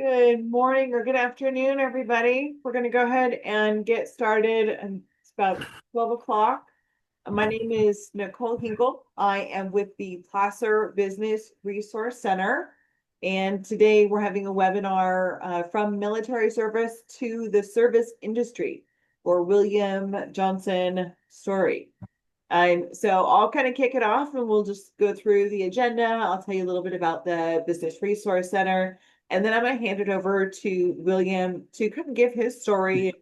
Good morning or good afternoon, everybody. We're going to go ahead and get started. And it's about 12 o'clock. My name is Nicole Hinkle. I am with the Placer Business Resource Center. And today we're having a webinar from military service to the service industry for William Johnson Story. And so I'll kind of kick it off and we'll just go through the agenda. I'll tell you a little bit about the Business Resource Center. And then I'm going to hand it over to William to kind of give his story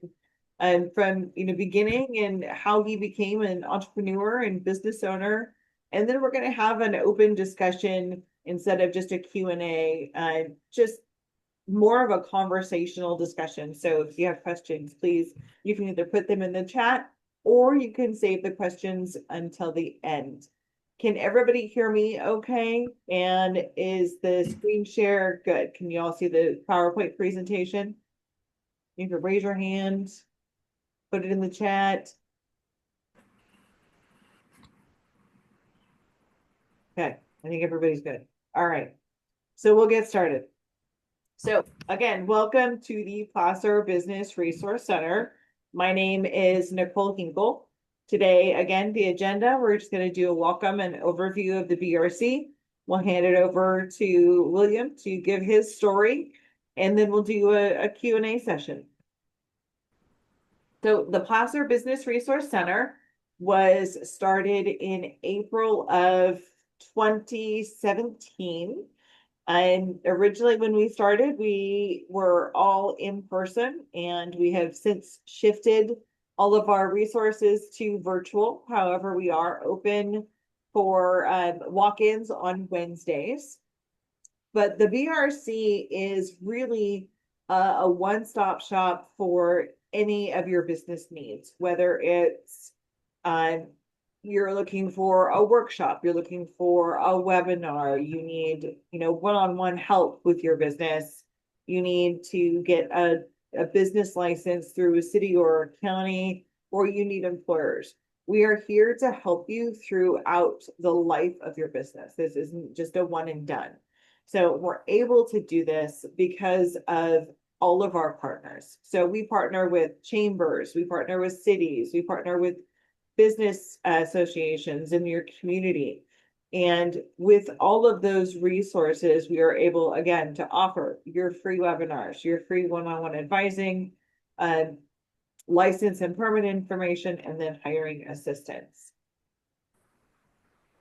and from beginning and how he became an entrepreneur and business owner. And then we're going to have an open discussion instead of just a Q&A, just more of a conversational discussion. So if you have questions, please, you can either put them in the chat or you can save the questions until the end. Can everybody hear me okay? And is the screen share good? Can you all see the PowerPoint presentation? You can raise your hand, put it in the chat. Okay, I think everybody's good. All right, so we'll get started. So again, welcome to the Placer Business Resource Center. My name is Nicole Hinkle. Today, again, the agenda, we're just going to do a welcome and overview of the BRC. We'll hand it over to William to give his story, and then we'll do a Q&A session. So the Placer Business Resource Center was started in April of 2017. And originally, when we started, we were all in person, and we have since shifted all of our resources to virtual. However, we are open for walk-ins on Wednesdays. But the BRC is really a one-stop shop for any of your business needs, whether it's you're looking for a workshop, you're looking for a webinar, you need, one-on-one help with your business, you need to get a business license through a city or a county, or you need employers. We are here to help you throughout the life of your business. This isn't just a one and done. So we're able to do this because of all of our partners. So we partner with chambers, we partner with cities, we partner with business associations in your community. And with all of those resources, we are able, again, to offer your free webinars, your free one-on-one advising, license and permit information, and then hiring assistance.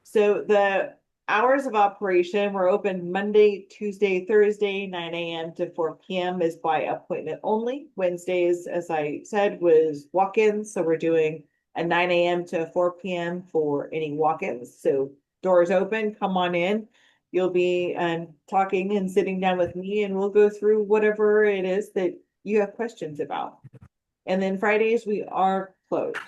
So the hours of operation, we're open Monday, Tuesday, Thursday, 9 a.m. to 4 p.m. is by appointment only. Wednesdays, as I said, was walk-ins. So we're doing a 9 a.m. to 4 p.m. for any walk-ins. So doors open, come on in. You'll be talking and sitting down with me, and we'll go through whatever it is that you have questions about. And then Fridays, we are closed.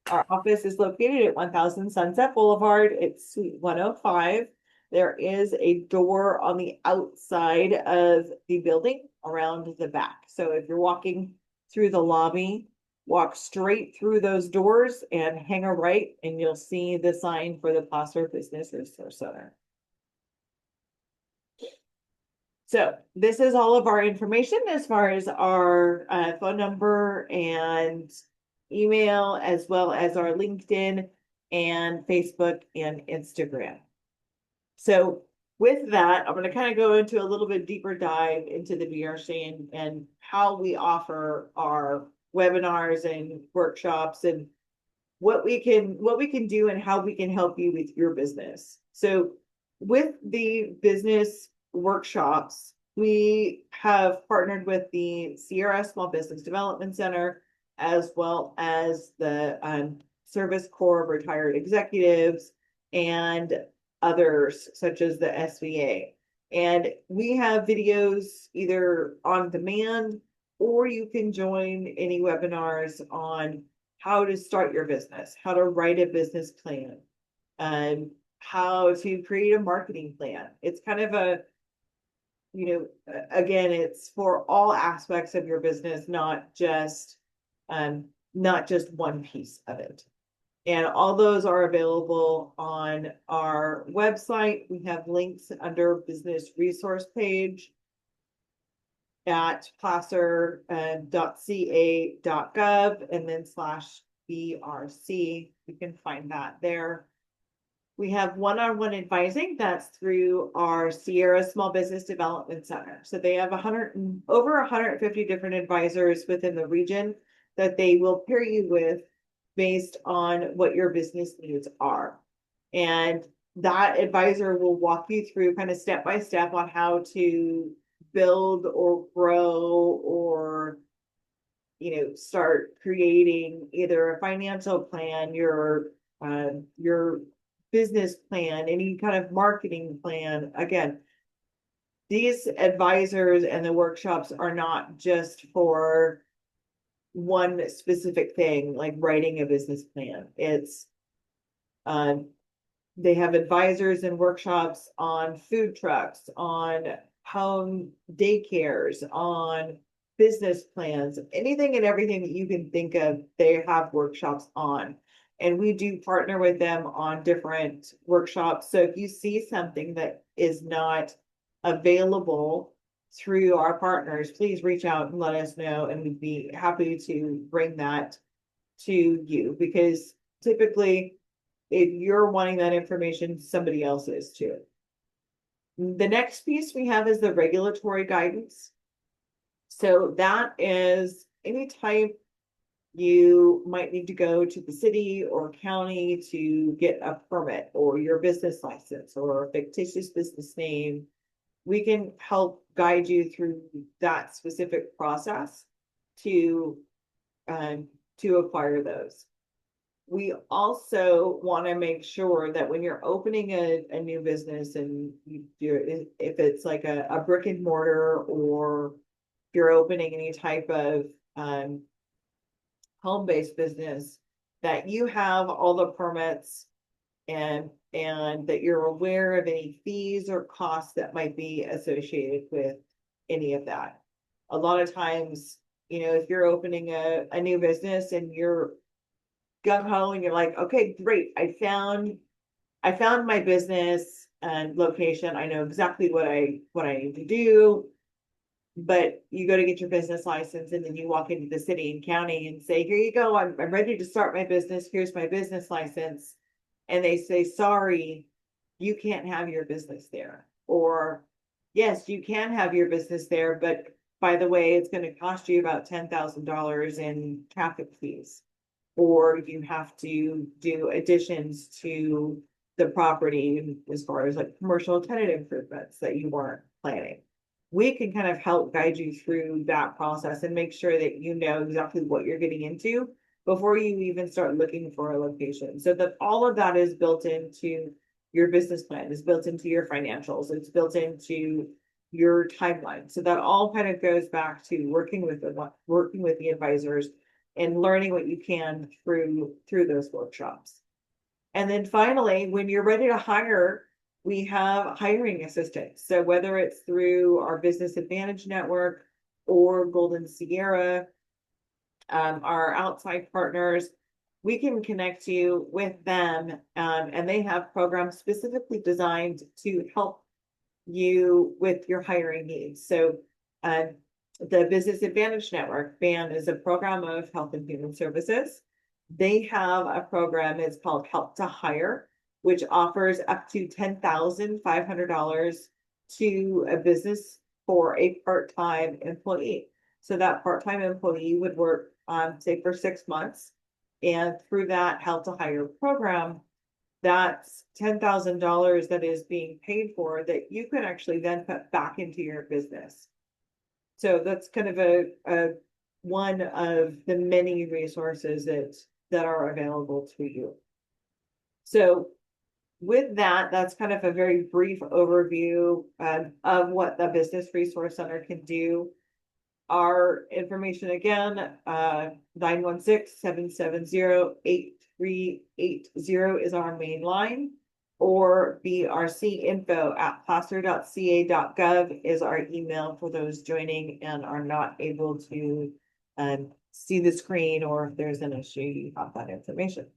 Our office is located at 1000 Sunset Boulevard. It's Suite 105. There is a door on the outside of the building around the back. So if you're walking through the lobby, walk straight through those doors and hang a right, and you'll see the sign for the Placer Business Resource Center. So this is all of our information as far as our phone number and email, as well as our LinkedIn and Facebook and Instagram. So with that, I'm going to kind of go into a little bit deeper dive into the BRC and how we offer our webinars and workshops and what we can do and how we can help you with your business. So with the business workshops, we have partnered with the Sierra Small Business Development Center, as well as the Service Corps of Retired Executives and others, such as the SVA. And we have videos either on demand, or you can join any webinars on how to start your business, how to write a business plan, and how to create a marketing plan. It's kind of a, again, it's for all aspects of your business, not just one piece of it. And all those are available on our website. We have links under business resource page. at placer.ca.gov and then /BRC. You can find that there. We have one-on-one advising. That's through our Sierra Small Business Development Center. So they have over 150 different advisors within the region that they will pair you with based on what your business needs are. And that advisor will walk you through kind of step by step on how to build or grow or start creating either a financial plan, your business plan, any kind of marketing plan. Again, these advisors and the workshops are not just for one specific thing, like writing a business plan. It's they have advisors and workshops on food trucks, on home daycares, on business plans, anything and everything that you can think of, they have workshops on. And we do partner with them on different workshops. So if you see something that is not available through our partners, please reach out and let us know, and we'd be happy to bring that to you, because typically if you're wanting that information, somebody else is too. The next piece we have is the regulatory guidance. So that is anytime you might need to go to the city or county to get a permit or your business license or a fictitious business name, we can help guide you through that specific process to acquire those. We also want to make sure that when you're opening a new business, and if it's like a brick and mortar, or if you're opening any type of home-based business, that you have all the permits and that you're aware of any fees or costs that might be associated with any of that. A lot of times, if you're opening a new business and you're gung-ho and you're like, okay, great, I found my business and location, I know exactly what I need to do. But you go to get your business license, and then you walk into the city and county and say, here you go, I'm ready to start my business, here's my business license. And they say, sorry, you can't have your business there. Or yes, you can have your business there, but by the way, it's going to cost you about $10,000 in traffic fees. Or you have to do additions to the property as far as like commercial tenant improvements that you weren't planning. We can kind of help guide you through that process and make sure that you know exactly what you're getting into before you even start looking for a location. So that all of that is built into your business plan, is built into your financials, it's built into your timeline. So that all kind of goes back to working with the advisors and learning what you can through those workshops. And then finally, when you're ready to hire, we have hiring assistants. So whether it's through our Business Advantage Network or Golden Sierra, our outside partners, we can connect you with them, and they have programs specifically designed to help you with your hiring needs. So the Business Advantage Network, BAN, is a program of Health and Human Services. They have a program, it's called Help to Hire, which offers up to $10,500 to a business for a part-time employee. So that part-time employee would work say for 6 months, and through that Help to Hire program, that's $10,000 that is being paid for that you can actually then put back into your business. So that's kind of a one of the many resources that are available to you. So with that, that's kind of a very brief overview of what the Business Resource Center can do. Our information again, 916-770-8380 is our main line, or brcinfo@placer.ca.gov is our email for those joining and are not able to see the screen, or if there's an issue, you have that information.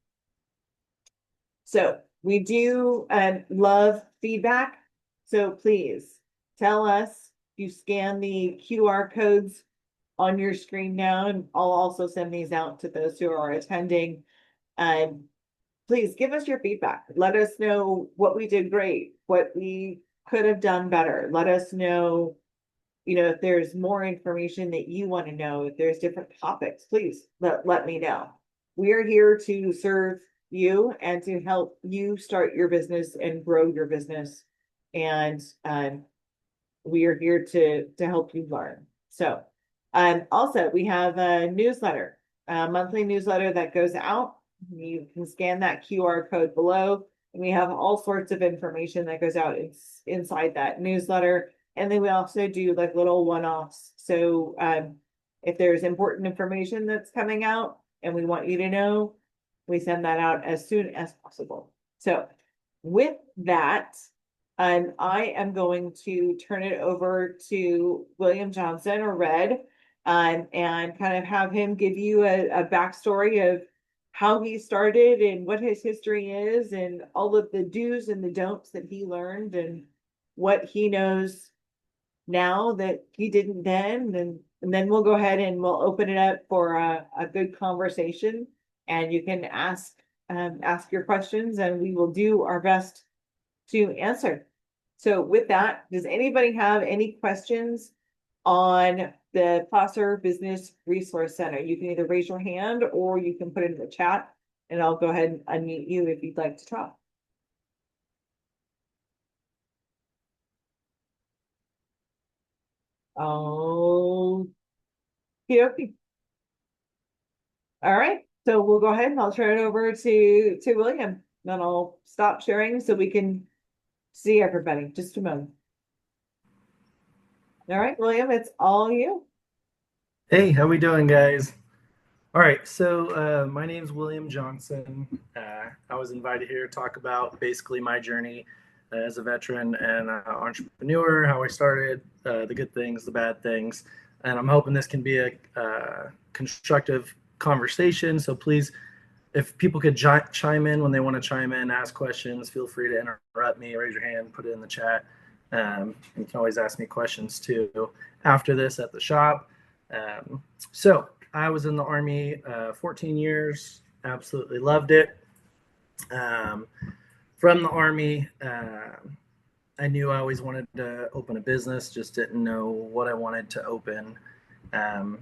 So we do love feedback. So please tell us you scan the QR codes on your screen now, and I'll also send these out to those who are attending. Um, please give us your feedback. Let us know what we did great, what we could have done better. Let us know, if there's more information that you want to know, if there's different topics, please let me know. We are here to serve you and to help you start your business and grow your business. And we are here to help you learn. So, also we have a newsletter, a monthly newsletter that goes out. You can scan that QR code below, and we have all sorts of information that goes out inside that newsletter. And then we also do like little one-offs. So, if there's important information that's coming out and we want you to know, we send that out as soon as possible. So, with that, I am going to turn it over to William Johnson, or Red, and kind of have him give you a backstory of how he started and what his history is and all of the do's and the don'ts that he learned and what he knows now that he didn't then. And then we'll go ahead and we'll open it up for a good conversation, and you can ask your questions, and we will do our best to answer. So with that, does anybody have any questions on the Placer Business Resource Center? You can either raise your hand or you can put it in the chat, and I'll go ahead and unmute you if you'd like to talk. Oh, okay. All right. So we'll go ahead and I'll turn it over to William. Then I'll stop sharing so we can see everybody. Just a moment. All right, William, it's all you. Hey, how we doing, guys? All right, so my name's William Johnson. I was invited here to talk about basically my journey as a veteran and entrepreneur, how I started, the good things, the bad things, and I'm hoping this can be a constructive conversation. So please, if people could chime in when they want to chime in, ask questions, feel free to interrupt me, raise your hand, put it in the chat. You can always ask me questions too after this at the shop. So I was in the Army 14 years, absolutely loved it. From the Army, I knew I always wanted to open a business, just didn't know what I wanted to open.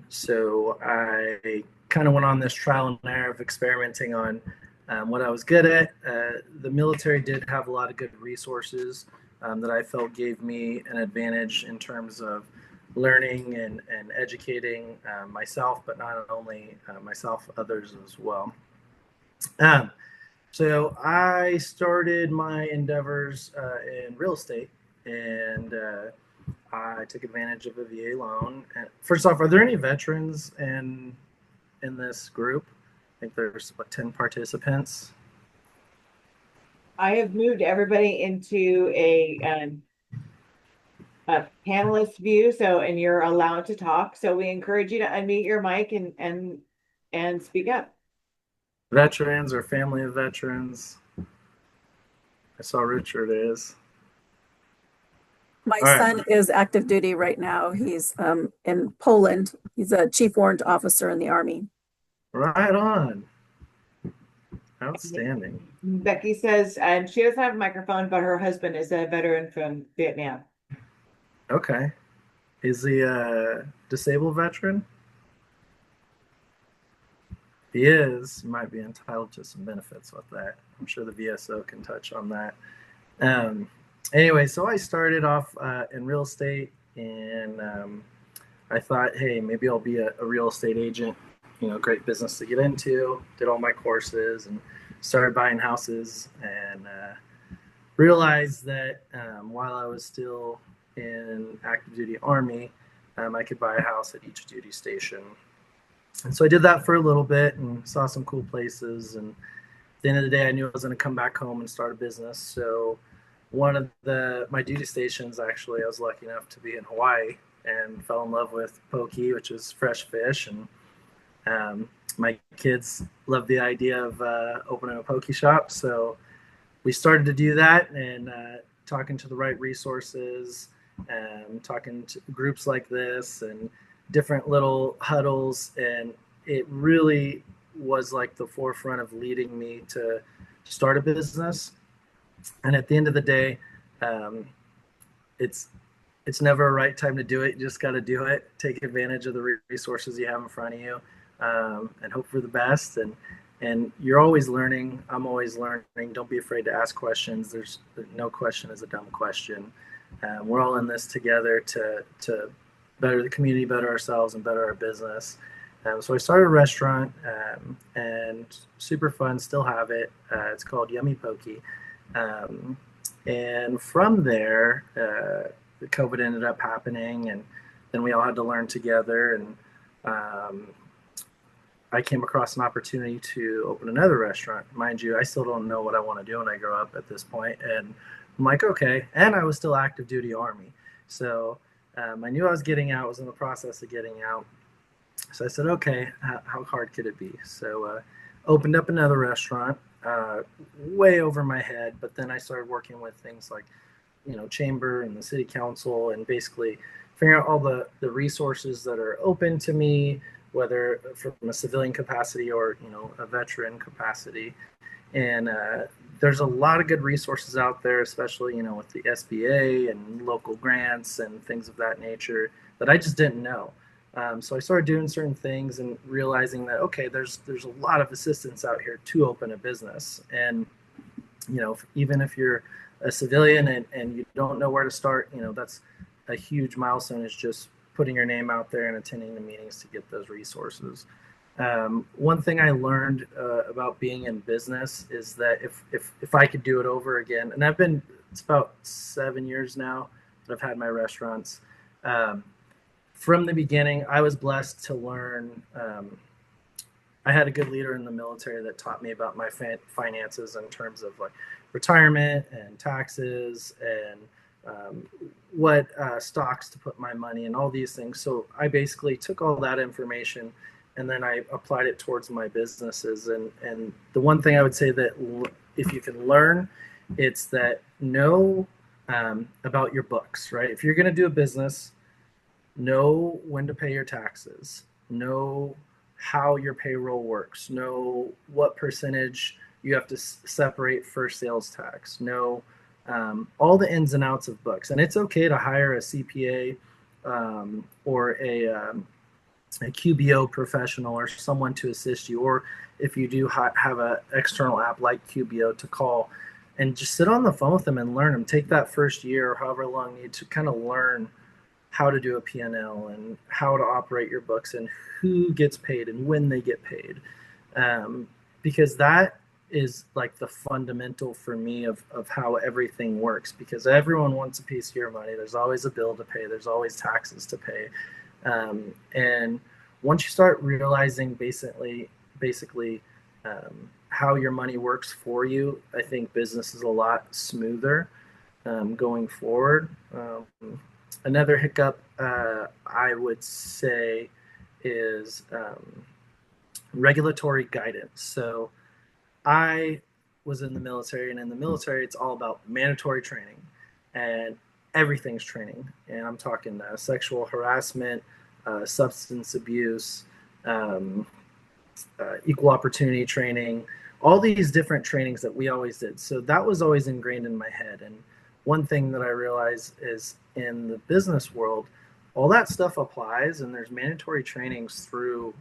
So I kind of went on this trial and error of experimenting on what I was good at. The military did have a lot of good resources that I felt gave me an advantage in terms of learning and educating myself, but not only myself, others as well. So I started my endeavors in real estate, and I took advantage of a VA loan. And first off, are there any veterans in this group? I think there's 10 participants. I have moved everybody into a panelist view, and you're allowed to talk. So we encourage you to unmute your mic and speak up. Veterans or family of veterans? I saw Richard is. My son is active duty right now. He's in Poland. He's a chief warrant officer in the Army. Right on. Outstanding. Becky says she doesn't have a microphone, but her husband is a veteran from Vietnam. Okay. Is he a disabled veteran? He is. He might be entitled to some benefits with that. I'm sure the VSO can touch on that. Anyway, so I started off in real estate, and I thought, hey, maybe I'll be a real estate agent. Great business to get into. Did all my courses and started buying houses, and realized that while I was still in active duty Army, I could buy a house at each duty station. And so I did that for a little bit and saw some cool places. And at the end of the day, I knew I was going to come back home and start a business. So one of my duty stations, actually, I was lucky enough to be in Hawaii and fell in love with poke, which is fresh fish. And my kids loved the idea of opening a poke shop. So we started to do that, and talking to the right resources, talking to groups like this and different little huddles. And it really was like the forefront of leading me to start a business. And at the end of the day, um, it's it's never a right time to do it. You just got to do it. Take advantage of the resources you have in front of you, and hope for the best. And you're always learning. I'm always learning. Don't be afraid to ask questions. There's no question is a dumb question. We're all in this together to better the community, better ourselves, and better our business. So I started a restaurant, and super fun. Still have it. It's called Yummy Pokey. And from there, COVID ended up happening, and then we all had to learn together. And I came across an opportunity to open another restaurant. Mind you, I still don't know what I want to do when I grow up at this point. And I'm like, okay. And I was still active duty Army. So I knew I was getting out, was in the process of getting out. So I said, okay, how hard could it be? So opened up another restaurant, way over my head. But then I started working with things like, chamber and the city council, and basically figuring out all the resources that are open to me, whether from a civilian capacity or, a veteran capacity. And there's a lot of good resources out there, especially, with the SBA and local grants and things of that nature that I just didn't know. So I started doing certain things and realizing that, okay, there's a lot of assistance out here to open a business. And, even if you're a civilian and you don't know where to start, that's a huge milestone, is just putting your name out there and attending the meetings to get those resources. One thing I learned about being in business is that if I could do it over again, and it's about 7 years now that I've had my restaurants. From the beginning, I was blessed to learn. I had a good leader in the military that taught me about my finances in terms of like retirement and taxes and what stocks to put my money in, all these things. So I basically took all that information and then I applied it towards my businesses. And the one thing I would say that if you can learn, it's that know about your books, right? If you're going to do a business, know when to pay your taxes, know how your payroll works, know what percentage you have to separate for sales tax, know all the ins and outs of books. And it's okay to hire a CPA or a QBO professional or someone to assist you, or if you do have an external app like QBO, to call and just sit on the phone with them and learn them. Take that first year or however long you need to kind of learn how to do a P&L and how to operate your books and who gets paid and when they get paid. Because that is like the fundamental for me of how everything works, because everyone wants a piece of your money. There's always a bill to pay. There's always taxes to pay. And once you start realizing basically how your money works for you, I think business is a lot smoother going forward. Another hiccup I would say is regulatory guidance. So I was in the military, and in the military, it's all about mandatory training, and everything's training. And I'm talking sexual harassment, substance abuse, equal opportunity training, all these different trainings that we always did. So that was always ingrained in my head. And one thing that I realized is in the business world, all that stuff applies, and there's mandatory trainings through,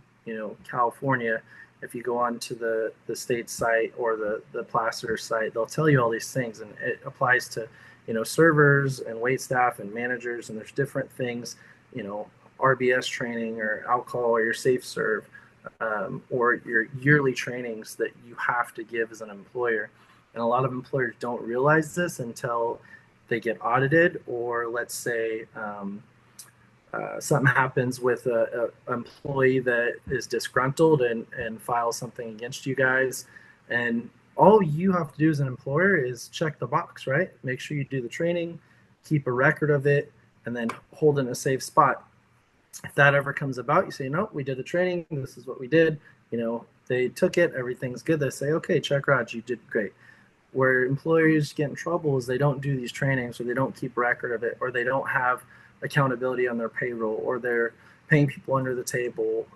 California. If you go on to the state site or the Placer site, they'll tell you all these things, and it applies to, servers and wait staff and managers, and there's different things, RBS training or alcohol or your safe serve, or your yearly trainings that you have to give as an employer. And a lot of employers don't realize this until they get audited, or let's say something happens with an employee that is disgruntled and files something against you guys. And all you have to do as an employer is check the box, right? Make sure you do the training, keep a record of it, and then hold in a safe spot. If that ever comes about, you say, no, we did the training. This is what we did. They took it. Everything's good. They say, okay, check Raj, you did great. where employers get in trouble is they don't do these trainings, or they don't keep record of it, or they don't have accountability on their payroll, or they're paying people under the table.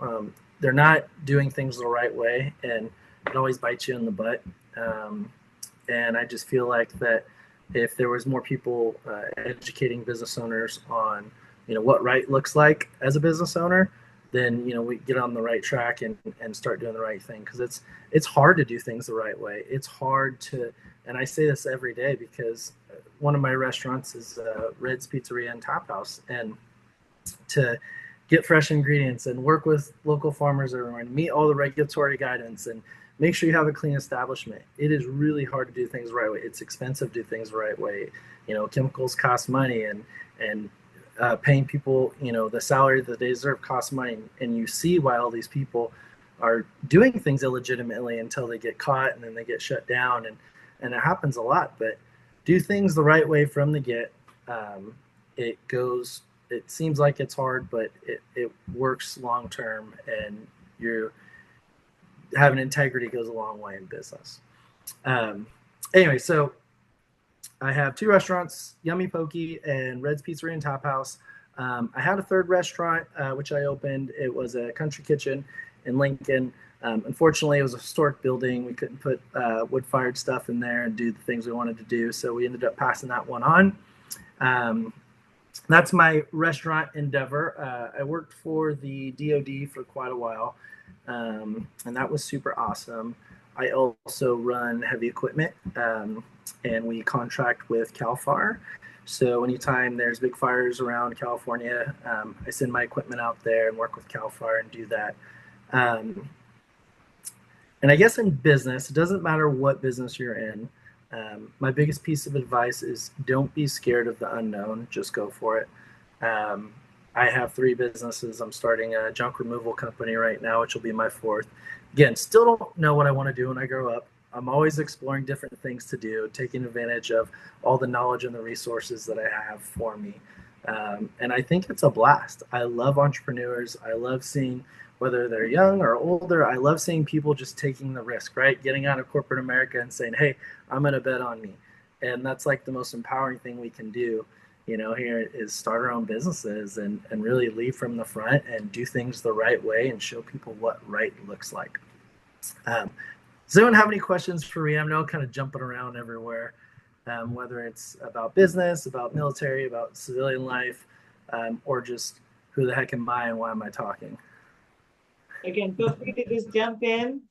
They're not doing things the right way, and it always bites you in the butt. And I just feel like that if there was more people educating business owners on, what right looks like as a business owner, then we get on the right track and start doing the right thing, because it's hard to do things the right way. It's hard to, and I say this every day because one of my restaurants is Red's Pizzeria and Tap House, and to get fresh ingredients and work with local farmers everywhere and meet all the regulatory guidance and make sure you have a clean establishment. It is really hard to do things the right way. It's expensive to do things the right way. Chemicals cost money, and paying people, the salary that they deserve costs money. And you see why all these people are doing things illegitimately until they get caught, and then they get shut down. And it happens a lot, but do things the right way from the get. It seems like it's hard, but it works long term, and you're having integrity goes a long way in business. Anyway, so I have 2 restaurants, Yummy Pokey and Red's Pizzeria and Tap House. I had a 3rd restaurant, which I opened. It was a country kitchen in Lincoln. Unfortunately, it was a historic building. We couldn't put wood-fired stuff in there and do the things we wanted to do, so we ended up passing that one on. That's my restaurant endeavor. I worked for the DoD for quite a while, and that was super awesome. I also run heavy equipment, and we contract with CAL FIRE. So anytime there's big fires around California, I send my equipment out there and work with CAL FIRE and do that. And I guess in business, it doesn't matter what business you're in. My biggest piece of advice is don't be scared of the unknown. Just go for it. I have 3 businesses. I'm starting a junk removal company right now, which will be my 4th. Again, still don't know what I want to do when I grow up. I'm always exploring different things to do, taking advantage of all the knowledge and the resources that I have for me. And I think it's a blast. I love entrepreneurs. I love seeing, whether they're young or older, I love seeing people just taking the risk, right? Getting out of corporate America and saying, hey, I'm going to bet on me. And that's like the most empowering thing we can do, here, is start our own businesses and really lead from the front and do things the right way and show people what right looks like. Does anyone have any questions for me? I'm now kind of jumping around everywhere, whether it's about business, about military, about civilian life, or just who the heck am I and why am I talking? Again, feel free to just jump in.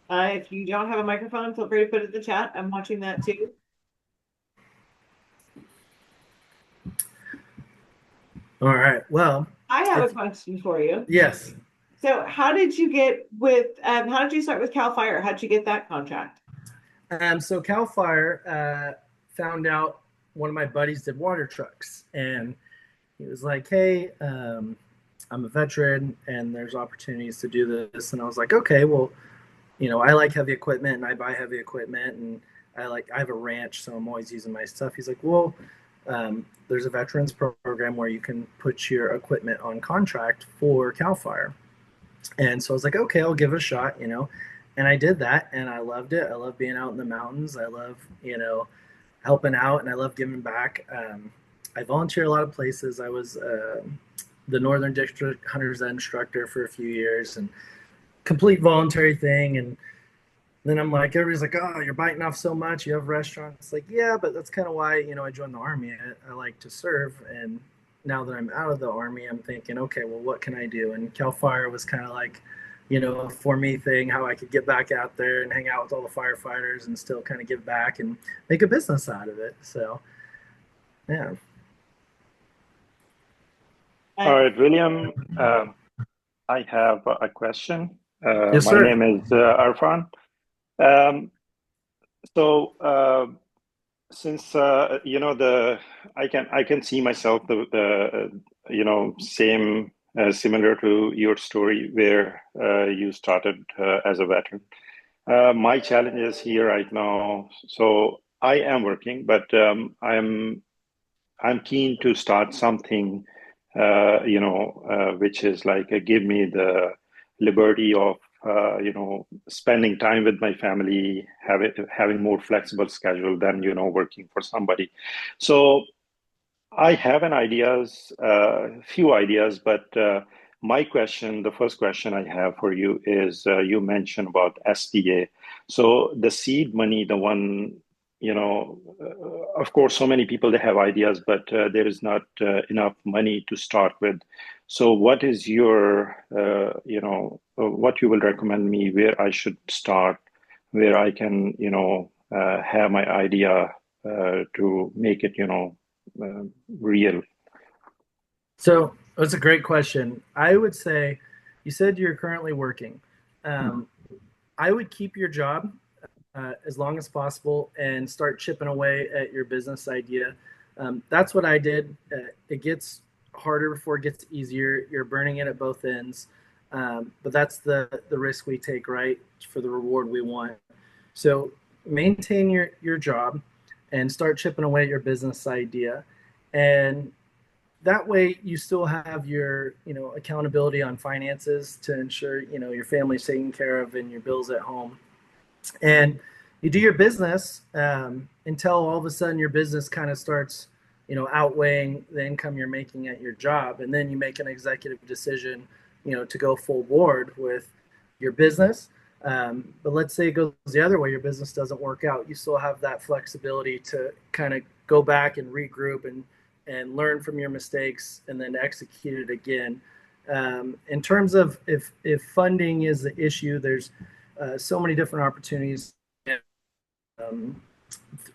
If you don't have a microphone, feel free to put it in the chat. I'm watching that too. All right. Well, I have a question for you. Yes. So how did you start with CAL FIRE? How'd you get that contract? So CAL FIRE found out one of my buddies did water trucks, and he was like, hey, I'm a veteran and there's opportunities to do this. And I was like, okay, well, I like heavy equipment and I buy heavy equipment, and I have a ranch, so I'm always using my stuff. He's like, well, there's a veterans program where you can put your equipment on contract for CAL FIRE. And so I was like, okay, I'll give it a shot, and I did that, and I loved it. I love being out in the mountains. I love, helping out, and I love giving back. I volunteer a lot of places. I was the Northern District Hunter's Ed instructor for a few years, and complete voluntary thing. And then I'm like, everybody's like, oh, you're biting off so much. You have restaurants. Like, yeah, but that's kind of why, I joined the Army. I like to serve. And now that I'm out of the Army, I'm thinking, okay, well, what can I do? And CAL FIRE was kind of like, a for me thing, how I could get back out there and hang out with all the firefighters and still kind of give back and make a business out of it. So, yeah. All right, William, I have a question. Yes, my sir. name is Arfan. Since I can see myself same similar to your story where you started as a veteran. My challenge is here right now. So I am working, but I'm keen to start something, which is like give me the liberty of spending time with my family, having more flexible schedule than, working for somebody. So I have few ideas, but the first question I have for you is, you mentioned about SBA. So the seed money, the one, of course, so many people, they have ideas, but there is not enough money to start with. So what is what you will recommend me where I should start, where I can, have my idea to make it, uh, real. So that's a great question. I would say, you said you're currently working. Um, I would keep your job as long as possible and start chipping away at your business idea. That's what I did. It gets harder before it gets easier. You're burning it at both ends, but that's the risk we take, right, for the reward we want. So maintain your job and start chipping away at your business idea, and that way you still have your accountability on finances to ensure your family's taken care of and your bills at home, and you do your business until all of a sudden your business kind of starts outweighing the income you're making at your job, and then you make an executive decision to go full board with your business. But let's say it goes the other way, your business doesn't work out, you still have that flexibility to kind of go back and regroup and learn from your mistakes and then execute it again. In terms of if funding is the issue, there's so many different opportunities um,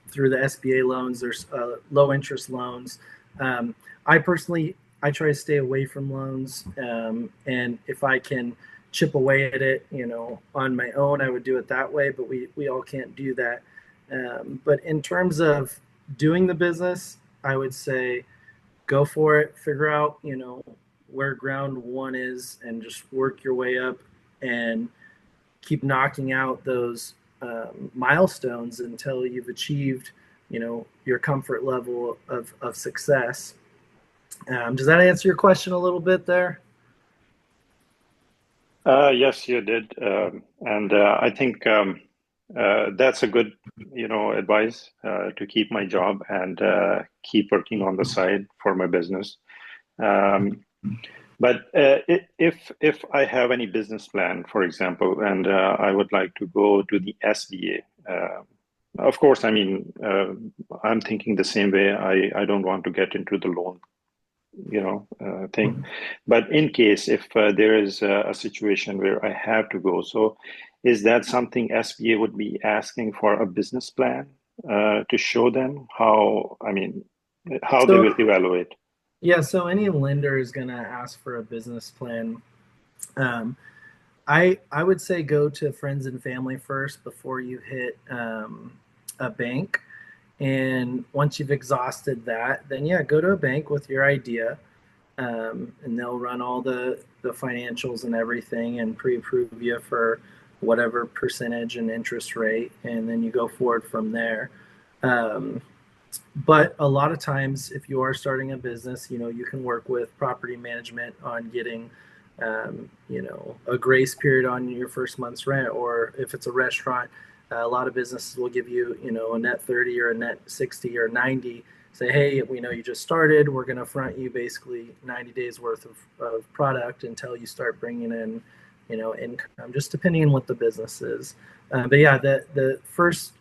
through the SBA loans. There's low interest loans. I personally, I try to stay away from loans, and if I can chip away at it, on my own, I would do it that way. But we all can't do that. But in terms of doing the business, I would say go for it. Figure out, where ground one is, and just work your way up and keep knocking out those milestones until you've achieved, your comfort level of success. Does that answer your question a little bit there? Yes, you did, and I think that's a good, advice to keep my job and keep working on the side for my business. Um, but if I have any business plan, for example, and I would like to go to the SBA, of course, I mean, I'm thinking the same way. I don't want to get into the loan thing. But in case if there is a situation where I have to go, so is that something SBA would be asking for a business plan to show them how they So will evaluate? yeah, so any lender is going to ask for a business plan. Um, I would say go to friends and family first before you hit a bank. And once you've exhausted that, then yeah, go to a bank with your idea, and they'll run all the financials and everything and pre-approve you for whatever percentage and interest rate, and then you go forward from there. Um, but a lot of times, if you are starting a business, you can work with property management on getting a grace period on your first month's rent, or if it's a restaurant, a lot of businesses will give you, a net 30 or a net 60 or 90. Say, hey, we know you just started. We're going to front you basically 90 days worth of product until you start bringing in, income, just depending on what the business is. But yeah, the first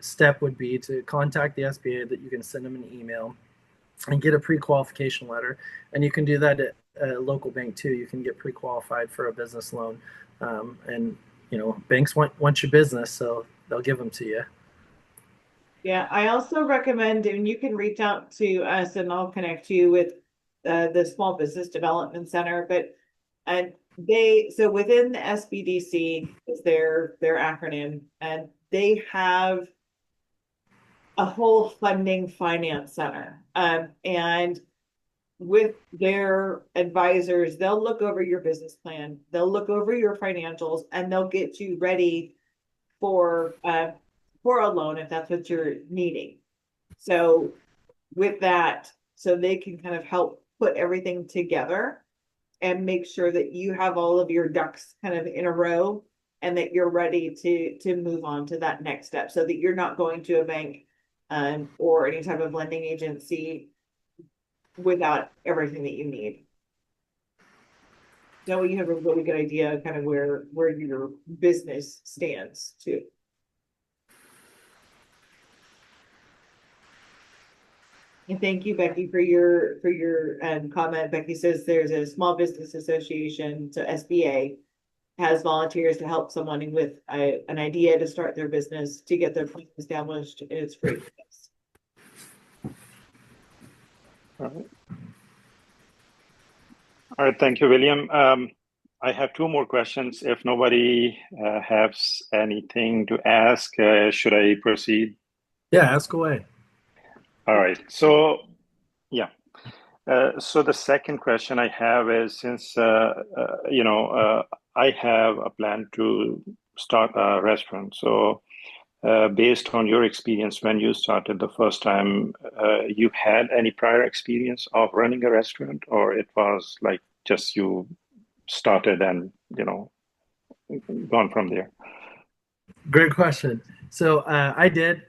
step would be to contact the SBA, that you can send them an email and get a pre-qualification letter. And you can do that at a local bank too. You can get pre-qualified for a business loan. And banks want your business, so they'll give them to you. Yeah, I also recommend, and you can reach out to us and I'll connect you with the Small Business Development Center. But and so within the SBDC is their acronym, and they have a whole funding finance center. And with their advisors, they'll look over your business plan, they'll look over your financials, and they'll get you ready for a loan if that's what you're needing. So with that, so they can kind of help put everything together and make sure that you have all of your ducks kind of in a row and that you're ready to move on to that next step so that you're not going to a bank or any type of lending agency without everything that you need. That way you have a really good idea of kind of where your business stands too. And thank you, Becky, for your comment. Becky says there's a small business association, so SBA, has volunteers to help someone with an idea to start their business to get their plan established, and it's free. All right. All right, thank you, William. I have two more questions. If nobody has anything to ask, should I proceed? Yeah, ask away. All right. So, yeah. So the second question I have is, since I have a plan to start a restaurant. So, based on your experience when you started the first time, you had any prior experience of running a restaurant, or it was like just you started and gone from there? Great question. So I did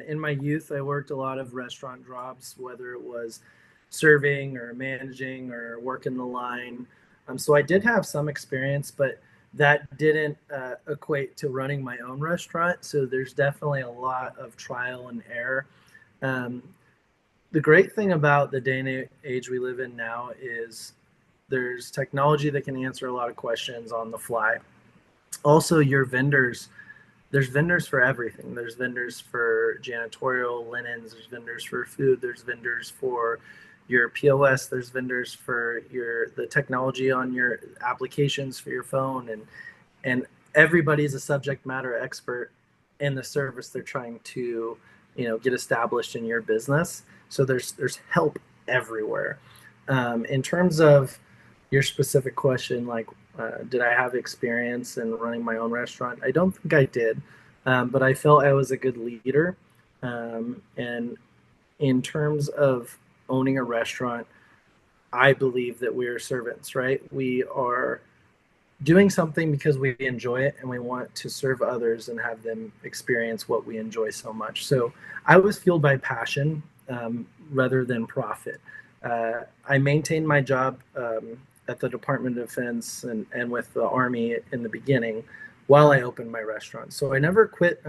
in my youth. I worked a lot of restaurant jobs, whether it was serving or managing or working the line. So I did have some experience, but that didn't equate to running my own restaurant. So there's definitely a lot of trial and error. The great thing about the day and age we live in now is there's technology that can answer a lot of questions on the fly. Also, your vendors, there's vendors for everything. There's vendors for janitorial, linens, there's vendors for food, there's vendors for your POS, there's vendors for the technology on your applications for your phone, and everybody's a subject matter expert in the service they're trying to get established in your business. So there's help everywhere. In terms of your specific question, like did I have experience in running my own restaurant? I don't think I did, but I felt I was a good leader. And in terms of owning a restaurant, I believe that we are servants, right? We are doing something because we enjoy it and we want to serve others and have them experience what we enjoy so much. So I was fueled by passion rather than profit. I maintained my job at the Department of Defense and with the Army in the beginning while I opened my restaurant. So I never quit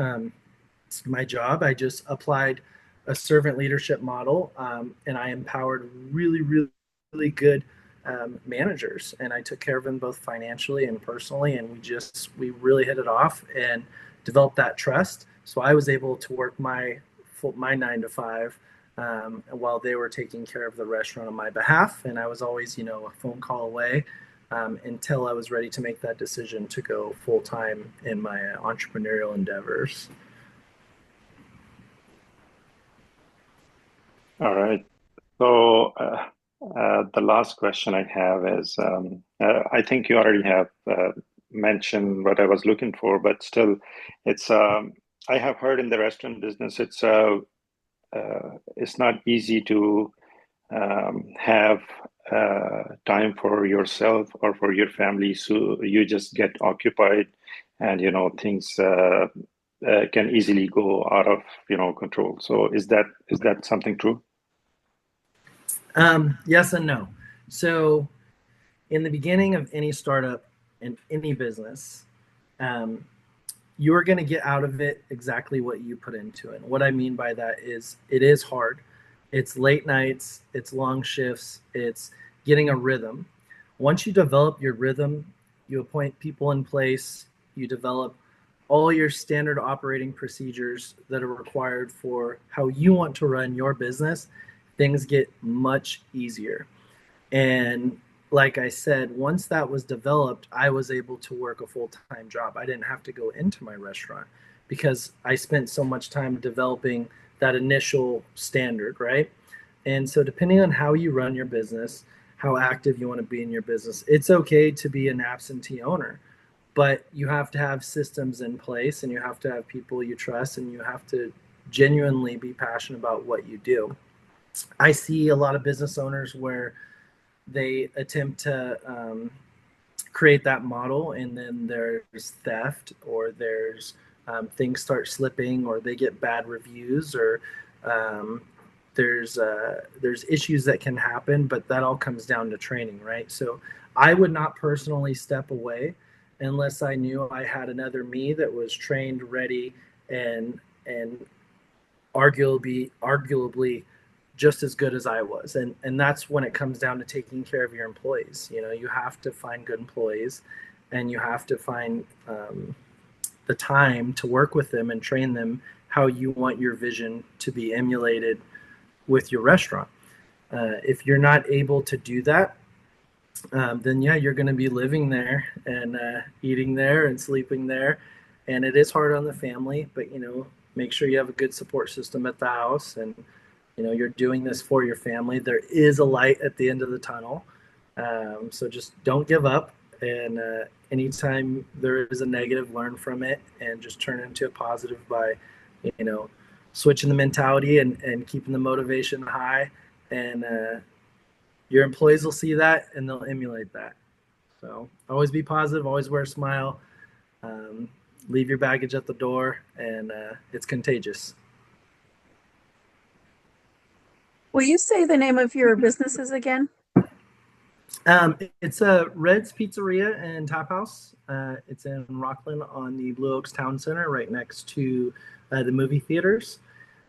my job. I just applied a servant leadership model, and I empowered really, really, really good managers, and I took care of them both financially and personally, and we really hit it off and developed that trust. So I was able to work my 9 to 5 while they were taking care of the restaurant on my behalf, and I was always a phone call away until I was ready to make that decision to go full time in my entrepreneurial endeavors. All right. So the last question I have is, I think you already have mentioned what I was looking for, but still, it's I have heard in the restaurant business, it's not easy to have time for yourself or for your family, so you just get occupied, and things can easily go out of control. So is that something true? Yes and no. So in the beginning of any startup in any business, you're going to get out of it exactly what you put into it. And what I mean by that is it is hard. It's late nights, it's long shifts, it's getting a rhythm. Once you develop your rhythm, you appoint people in place, you develop all your standard operating procedures that are required for how you want to run your business, things get much easier. And like I said, once that was developed, I was able to work a full-time job. I didn't have to go into my restaurant because I spent so much time developing that initial standard, right? And so depending on how you run your business, how active you want to be in your business, it's okay to be an absentee owner, but you have to have systems in place, and you have to have people you trust, and you have to genuinely be passionate about what you do. I see a lot of business owners where they attempt to create that model, and then there's theft, or there's things start slipping, or they get bad reviews, or um, there's issues that can happen, but that all comes down to training, right? So I would not personally step away unless I knew I had another me that was trained, ready, and arguably just as good as I was. And that's when it comes down to taking care of your employees. You know, you have to find good employees, and you have to find the time to work with them and train them how you want your vision to be emulated with your restaurant. If you're not able to do that, then yeah, you're going to be living there and eating there and sleeping there, and it is hard on the family. But you know, make sure you have a good support system at the house, and you know you're doing this for your family. There is a light at the end of the tunnel, so just don't give up. And anytime there is a negative, learn from it and just turn it into a positive by, you know, switching the mentality and keeping the motivation high. And your employees will see that and they'll emulate that. So always be positive, always wear a smile, um, leave your baggage at the door, and it's contagious. Will you say the name of your businesses again? It's a Red's Pizzeria and Tap House. It's in Rockland on the Blue Oaks Town Center, right next to the movie theaters.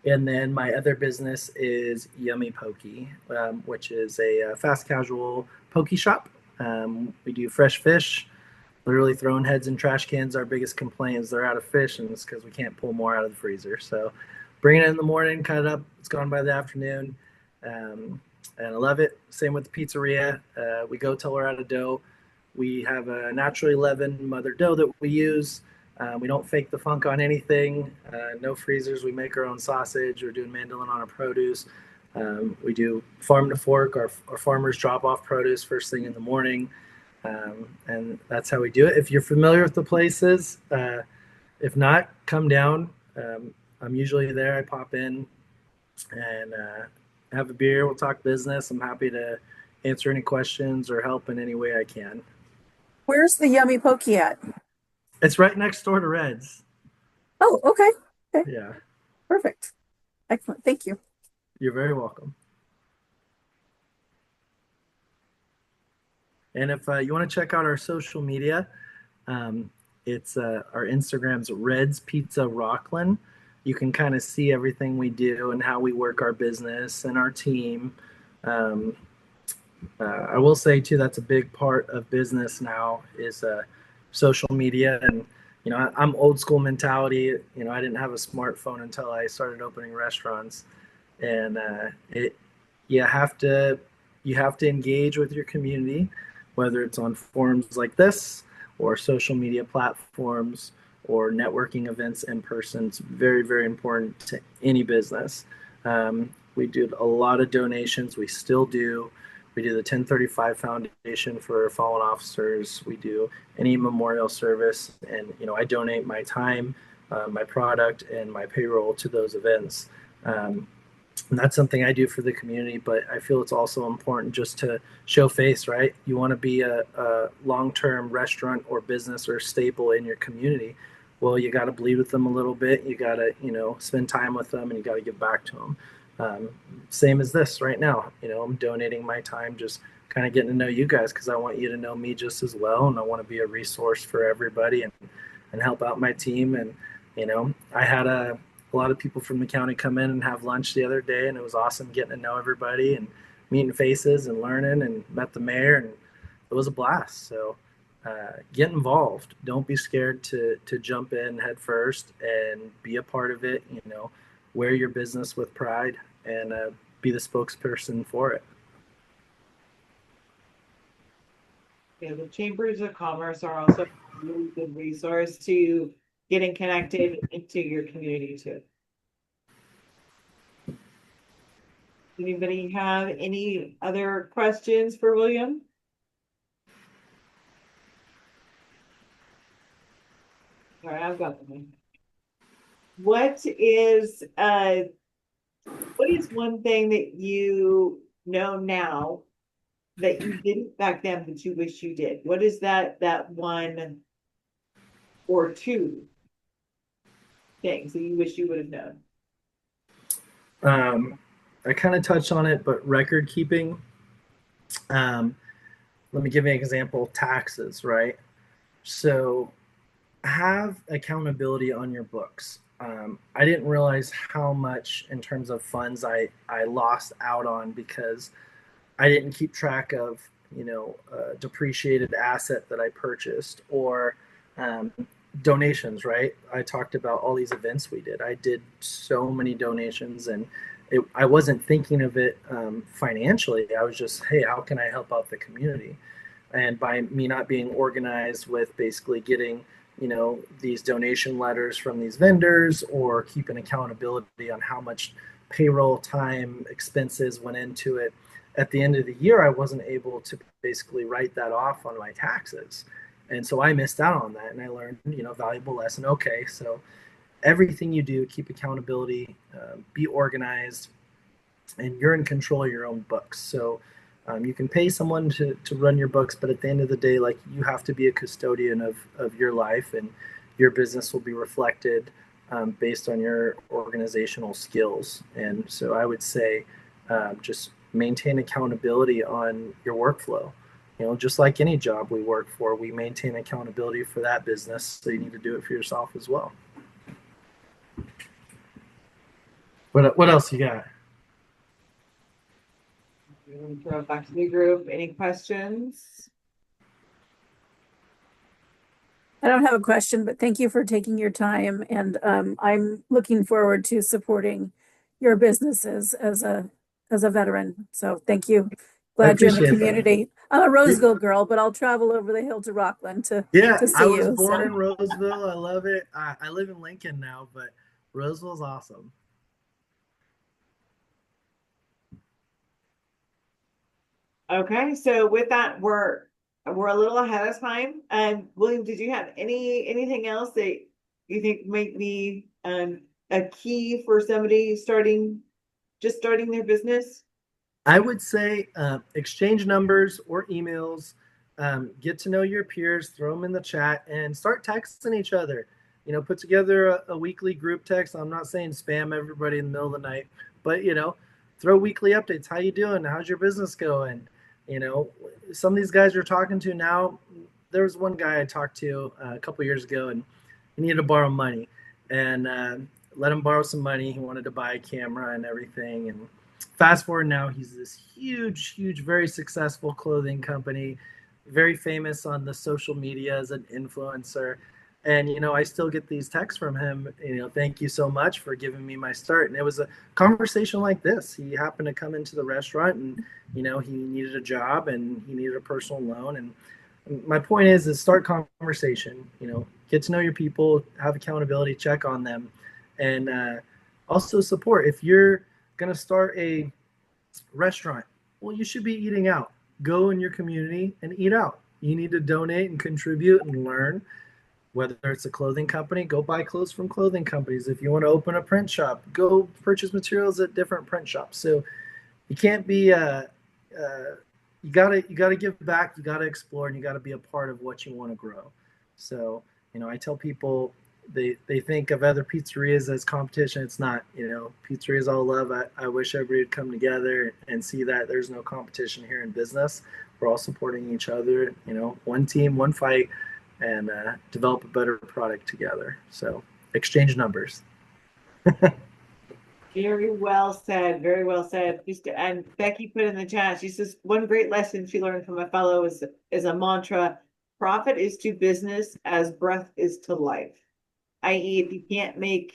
And then my other business is Yummy Pokey, which is a fast casual pokey shop. We do fresh fish, literally throwing heads in trash cans. Our biggest complaint is they're out of fish, and it's because we can't pull more out of the freezer. So bring it in the morning, cut it up. It's gone by the afternoon. And I love it. Same with the pizzeria. We go till we're out of dough. We have a naturally leavened mother dough that we use. We don't fake the funk on anything. No freezers. We make our own sausage. We're doing mandolin on our produce. We do farm to fork. Our farmers drop off produce first thing in the morning. And that's how we do it. If you're familiar with the places, if not, come down. I'm usually there. I pop in and have a beer. We'll talk business. I'm happy to answer any questions or help in any way I can. Where's the Yummy Pokey at? It's right next door to Red's. Oh, okay. Okay, Yeah, perfect. Excellent. Thank you. you're very welcome. And if you want to check out our social media, it's our Instagram's Red's Pizza Rockland. You can kind of see everything we do and how we work our business and our team. Um, I will say too, that's a big part of business now is social media. And you know, I'm old school mentality. You know, I didn't have a smartphone until I started opening restaurants, and it you have to engage with your community, whether it's on forums like this or social media platforms or networking events in person. It's very, very important to any business. We do a lot of donations. We still do. We do the 1035 Foundation for fallen officers. We do any memorial service, and you know, I donate my time, my product, and my payroll to those events. And that's something I do for the community, but I feel it's also important just to show face, right? You want to be a long-term restaurant or business or staple in your community. Well, you got to bleed with them a little bit. You got to, you know, spend time with them, and you got to give back to them. Same as this right now. You know, I'm donating my time, just kind of getting to know you guys because I want you to know me just as well, and I want to be a resource for everybody and help out my team. And you know, I had a lot of people from the county come in and have lunch the other day, and it was awesome getting to know everybody and meeting faces and learning, and met the mayor, and it was a blast. So get involved. Don't be scared to jump in head first and be a part of it. You know, wear your business with pride and be the spokesperson for it. Yeah, the chambers of commerce are also a really good resource to getting connected into your community too. Anybody have any other questions for William? All right, I've got them. What is one thing that you know now that you didn't back then, but you wish you did? What is that one or two things that you wish you would have known? I kind of touched on it, but record keeping. Um, Let me give you an example. Taxes, right? So have accountability on your books. I didn't realize how much in terms of funds I lost out on because I didn't keep track of, depreciated asset that I purchased or um, donations, right? I talked about all these events we did. I did so many donations and I wasn't thinking of it financially. I was just, hey, how can I help out the community? And by me not being organized with basically getting these donation letters from these vendors or keeping accountability on how much payroll time expenses went into it, at the end of the year I wasn't able to basically write that off on my taxes, and so I missed out on that. And I learned valuable lesson. Okay, so everything you do, keep accountability, be organized, and you're in control of your own books. So you can pay someone to run your books, but at the end of the day, like, you have to be a custodian of your life, and your business will be reflected based on your organizational skills. And so I would say just maintain accountability on your workflow. Just like any job we work for, we maintain accountability for that business. So you need to do it for yourself as well. What else you got? Throw it back to the group. Any questions? I don't have a question, but thank you for taking your time, and I'm looking forward to supporting your businesses as a veteran. So thank you. Glad you're in the appreciate that. community. I'm a Roseville girl, but I'll travel over the hill to Rockland to Yeah, see I was you. born So in Roseville. I love it. I live in Lincoln now, but Roseville's awesome. Okay, so with that, we're a little ahead of time. William, did you have anything else that you think might be a key for somebody just starting their business? I would say exchange numbers or emails, get to know your peers, throw them in the chat, and start texting each other. Put together a weekly group text. I'm not saying spam everybody in the middle of the night, but throw weekly updates. How you doing? How's your business going? Some of these guys you're talking to now. There was one guy I talked to a couple years ago, and he needed to borrow money, and let him borrow some money. He wanted to buy a camera and everything, and fast forward now, he's this huge, very successful clothing company, very famous on the social media as an influencer. And I still get these texts from him, thank you so much for giving me my start. And it was a conversation like this. He happened to come into the restaurant, and he needed a job and he needed a personal loan. And my point is start conversation, get to know your people, have accountability, check on them, and also support. If you're going to start a restaurant, well, you should be eating out. Go in your community and eat out. You need to donate and contribute and learn. Whether it's a clothing company, go buy clothes from clothing companies. If you want to open a print shop, go purchase materials at different print shops. So you can't be you gotta give back, you gotta explore, and you gotta be a part of what you want to grow. So I tell people, they think of other pizzerias as competition. It's not. Pizzerias all love. I wish everybody would come together and see that there's no competition here in business. We're all supporting each other. One team, one fight, and develop a better product together. So exchange numbers. Very well said. Very well said. And Becky put in the chat, she says, one great lesson she learned from a fellow is a mantra: profit is to business as breath is to life. I.e., if you can't make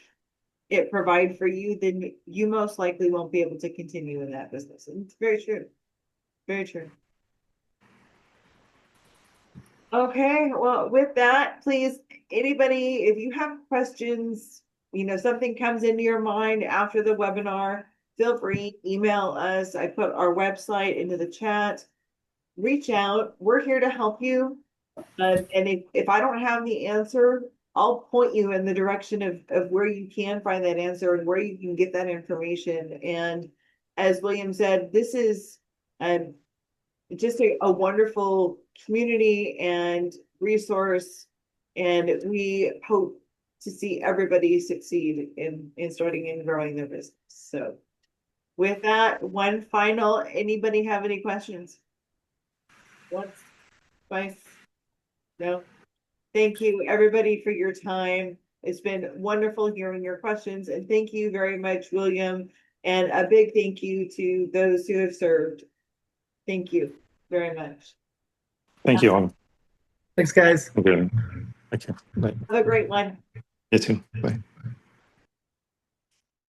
it provide for you, then you most likely won't be able to continue in that business. And it's very true. Very true. Okay, well, with that, please, anybody, if you have questions, something comes into your mind after the webinar, feel free, email us. I put our website into the chat. Reach out. We're here to help you. And if I don't have the answer, I'll point you in the direction of where you can find that answer and where you can get that information. And as William said, this is just a wonderful community and resource. And we hope to see everybody succeed in starting and growing their business. So with that, one final, anybody have any questions? Once, twice? No? Thank you, everybody, for your time. It's been wonderful hearing your questions, and thank you very much, William. And a big thank you to those who have served. Thank you very much. Thank you all. Thanks, guys. Okay. Okay. Bye. Have a great one. You too. Bye.